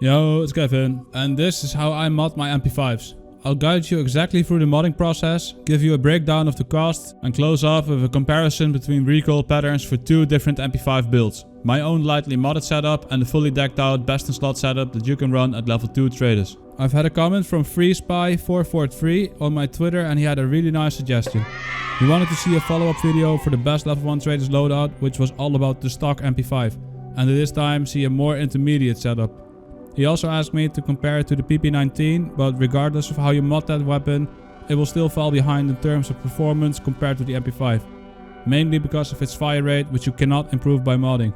Yo, it's Kevin, and this is how I mod my MP5s. I'll guide you exactly through the modding process, give you a breakdown of the cost, and close off with a comparison between recoil patterns for two different MP5 builds. My own lightly modded setup and the fully decked out best in slot setup that you can run at level 2 traders. I've had a comment from FreeSpy443 on my Twitter and he had a really nice suggestion. He wanted to see a follow-up video for the best level 1 traders loadout, which was all about the stock MP5, and this time see a more intermediate setup. He also asked me to compare it to the PP19, but regardless of how you mod that weapon, it will still fall behind in terms of performance compared to the MP5. Mainly because of its fire rate, which you cannot improve by modding.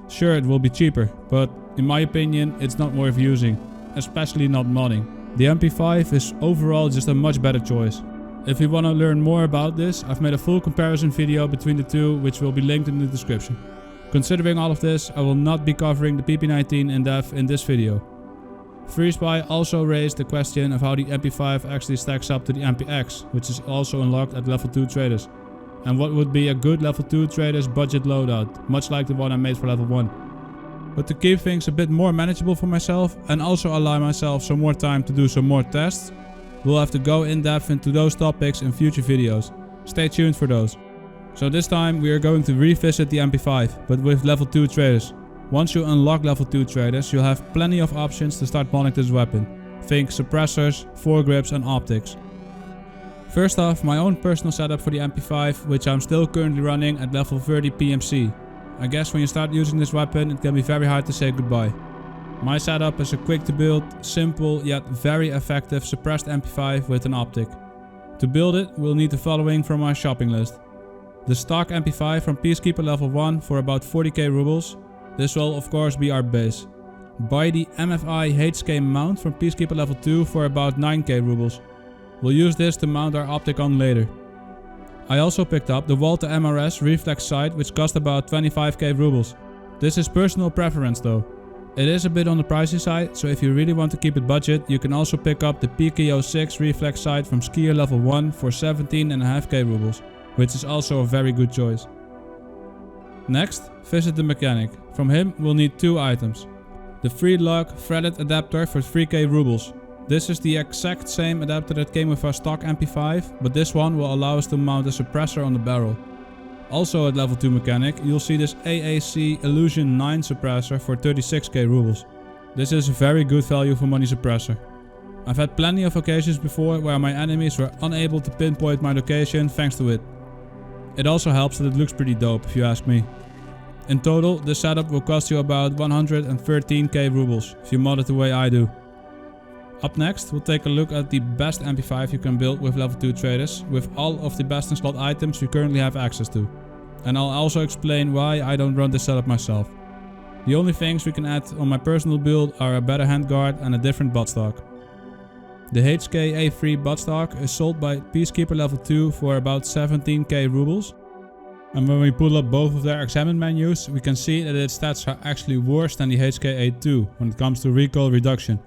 Sure, it will be cheaper, but in my opinion it's not worth using, especially not modding. The MP5 is overall just a much better choice. If you want to learn more about this, I've made a full comparison video between the two, which will be linked in the description. Considering all of this, I will not be covering the PP19 in depth in this video. FreeSpy also raised the question of how the MP5 actually stacks up to the MPX, which is also unlocked at level 2 traders. And what would be a good level 2 traders budget loadout, much like the one I made for level 1. But to keep things a bit more manageable for myself and also allow myself some more time to do some more tests, we'll have to go in depth into those topics in future videos. Stay tuned for those. So this time we are going to revisit the MP5, but with level 2 traders. Once you unlock level 2 traders, you'll have plenty of options to start modding this weapon. Think suppressors, foregrips and optics. First off, my own personal setup for the MP5, which I'm still currently running at level 30 PMC. I guess when you start using this weapon, it can be very hard to say goodbye. My setup is a quick to build, simple yet very effective suppressed MP5 with an optic. To build it, we'll need the following from our shopping list. The stock MP5 from Peacekeeper level 1 for about 40k rubles. This will of course be our base. Buy the MFI HK mount from Peacekeeper level 2 for about 9k rubles. We'll use this to mount our optic on later. I also picked up the Walter MRS reflex sight, which cost about 25k rubles. This is personal preference though. It is a bit on the pricey side, so if you really want to keep it budget, you can also pick up the PK06 reflex sight from Skier level 1 for 17.5k rubles, which is also a very good choice. Next, visit the mechanic. From him we'll need two items. The free lock threaded adapter for 3k rubles. This is the exact same adapter that came with our stock MP5, but this one will allow us to mount a suppressor on the barrel. Also at level 2 mechanic, you'll see this AAC Illusion 9 suppressor for 36k rubles. This is a very good value for money suppressor. I've had plenty of occasions before where my enemies were unable to pinpoint my location thanks to it. It also helps that it looks pretty dope if you ask me. In total, this setup will cost you about 113k rubles if you mod it the way I do. Up next, we'll take a look at the best MP5 you can build with level 2 traders, with all of the best in slot items you currently have access to. And I'll also explain why I don't run this setup myself. The only things we can add on my personal build are a better handguard and a different buttstock. The HK A3 buttstock is sold by Peacekeeper level 2 for about 17k rubles. And when we pull up both of their examine menus, we can see that its stats are actually worse than the HK A2 when it comes to recoil reduction.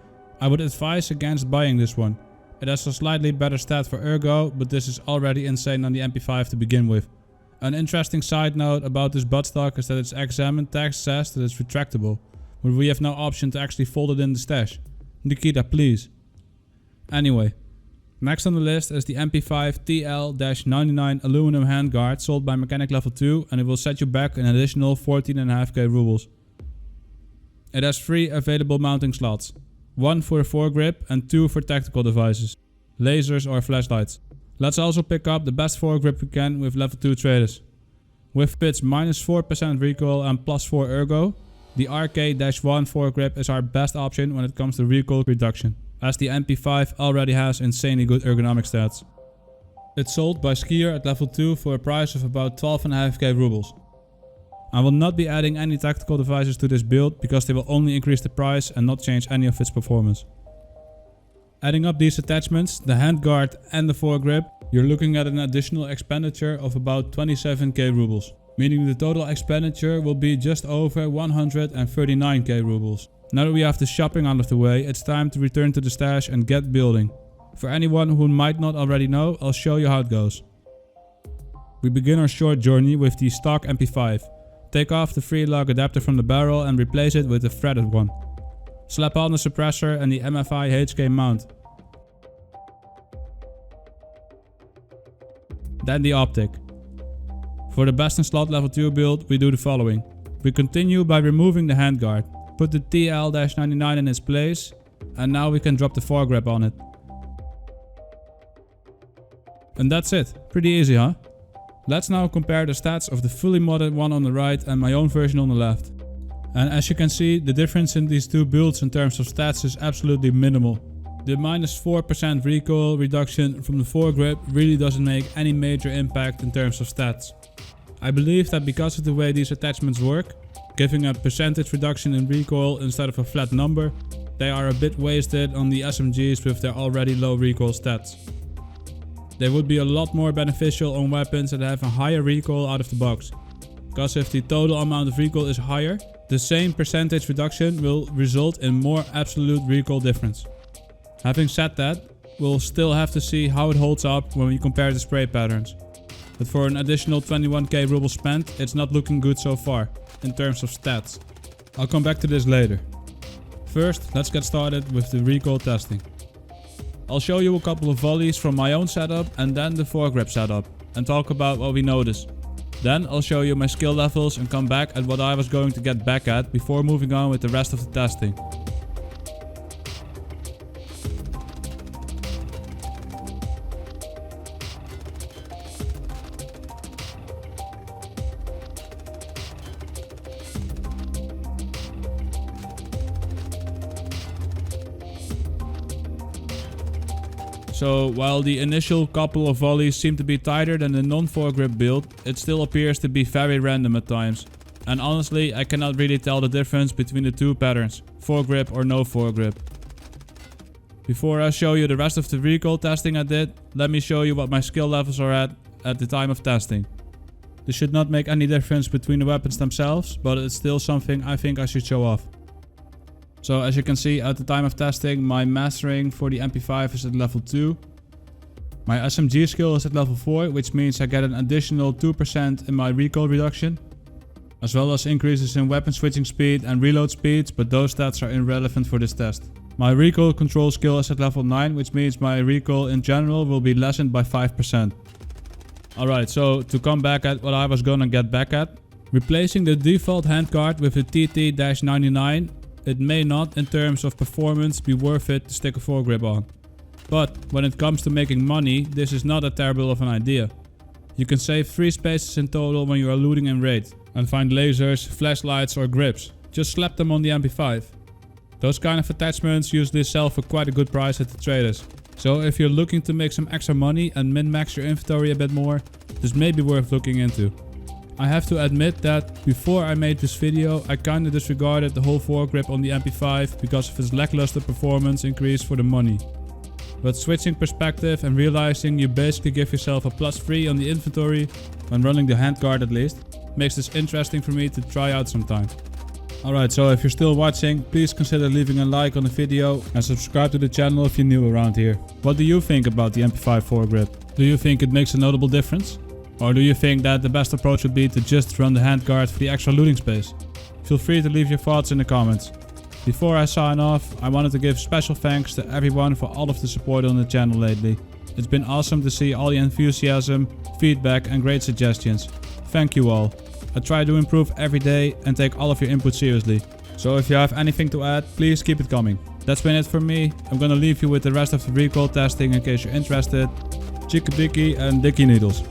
I would advise against buying this one. It has a slightly better stat for ergo, but this is already insane on the MP5 to begin with. An interesting side note about this buttstock is that its examine text says that it's retractable, but we have no option to actually fold it in the stash. Nikita, please. Anyway, next on the list is the MP5 TL-99 aluminum handguard sold by Mechanic level 2, and it will set you back an additional 14.5k rubles. It has 3 available mounting slots. 1 for a foregrip and 2 for tactical devices, lasers or flashlights. Let's also pick up the best foregrip we can with level 2 traders. With its -4% recoil and +4 ergo, the RK-1 foregrip is our best option when it comes to recoil reduction, as the MP5 already has insanely good ergonomic stats. It's sold by Skier at level 2 for a price of about 12.5k rubles. I will not be adding any tactical devices to this build because they will only increase the price and not change any of its performance. Adding up these attachments, the handguard and the foregrip, you're looking at an additional expenditure of about 27k rubles, meaning the total expenditure will be just over 139k rubles. Now that we have the shopping out of the way, it's time to return to the stash and get building. For anyone who might not already know, I'll show you how it goes. We begin our short journey with the stock MP5. Take off the free lock adapter from the barrel and replace it with a threaded one. Slap on the suppressor and the MFI HK mount. Then the optic. For the best in slot level 2 build, we do the following. We continue by removing the handguard, put the TL-99 in its place, and now we can drop the foregrip on it. And that's it. Pretty easy, huh? Let's now compare the stats of the fully modded one on the right and my own version on the left. And as you can see, the difference in these two builds in terms of stats is absolutely minimal. The -4% recoil reduction from the foregrip really doesn't make any major impact in terms of stats. I believe that because of the way these attachments work, giving a percentage reduction in recoil instead of a flat number, they are a bit wasted on the SMGs with their already low recoil stats. They would be a lot more beneficial on weapons that have a higher recoil out of the box. Because if the total amount of recoil is higher, the same percentage reduction will result in more absolute recoil difference. Having said that, we'll still have to see how it holds up when we compare the spray patterns. But for an additional 21k rubles spent, it's not looking good so far, in terms of stats. I'll come back to this later. First, let's get started with the recoil testing. I'll show you a couple of volleys from my own setup and then the foregrip setup, and talk about what we notice. Then I'll show you my skill levels and come back at what I was going to get back at before moving on with the rest of the testing. So while the initial couple of volleys seem to be tighter than the non-foregrip build, it still appears to be very random at times. And honestly, I cannot really tell the difference between the two patterns, foregrip or no foregrip. Before I show you the rest of the recoil testing I did, let me show you what my skill levels are at the time of testing. This should not make any difference between the weapons themselves, but it's still something I think I should show off. So as you can see, at the time of testing, my mastering for the MP5 is at level 2. My SMG skill is at level 4, which means I get an additional 2% in my recoil reduction, as well as increases in weapon switching speed and reload speeds, but those stats are irrelevant for this test. My recoil control skill is at level 9, which means my recoil in general will be lessened by 5%. Alright, so to come back at what I was gonna get back at, replacing the default handguard with a TT-99, it may not, in terms of performance, be worth it to stick a foregrip on. But when it comes to making money, this is not that terrible of an idea. You can save 3 spaces in total when you are looting in raid, and find lasers, flashlights or grips. Just slap them on the MP5. Those kind of attachments usually sell for quite a good price at the traders. So if you're looking to make some extra money and min-max your inventory a bit more, this may be worth looking into. I have to admit that before I made this video, I kinda disregarded the whole foregrip on the MP5 because of its lackluster performance increase for the money. But switching perspective and realizing you basically give yourself a +3 on the inventory, when running the handguard at least, makes this interesting for me to try out sometime. Alright, so if you're still watching, please consider leaving a like on the video and subscribe to the channel if you're new around here. What do you think about the MP5 foregrip? Do you think it makes a notable difference? Or do you think that the best approach would be to just run the handguard for the extra looting space? Feel free to leave your thoughts in the comments. Before I sign off, I wanted to give special thanks to everyone for all of the support on the channel lately. It's been awesome to see all the enthusiasm, feedback and great suggestions. Thank you all. I try to improve every day and take all of your input seriously. So if you have anything to add, please keep it coming. That's been it for me. I'm gonna leave you with the rest of the recoil testing in case you're interested. Chickabiki and Dickie Needles.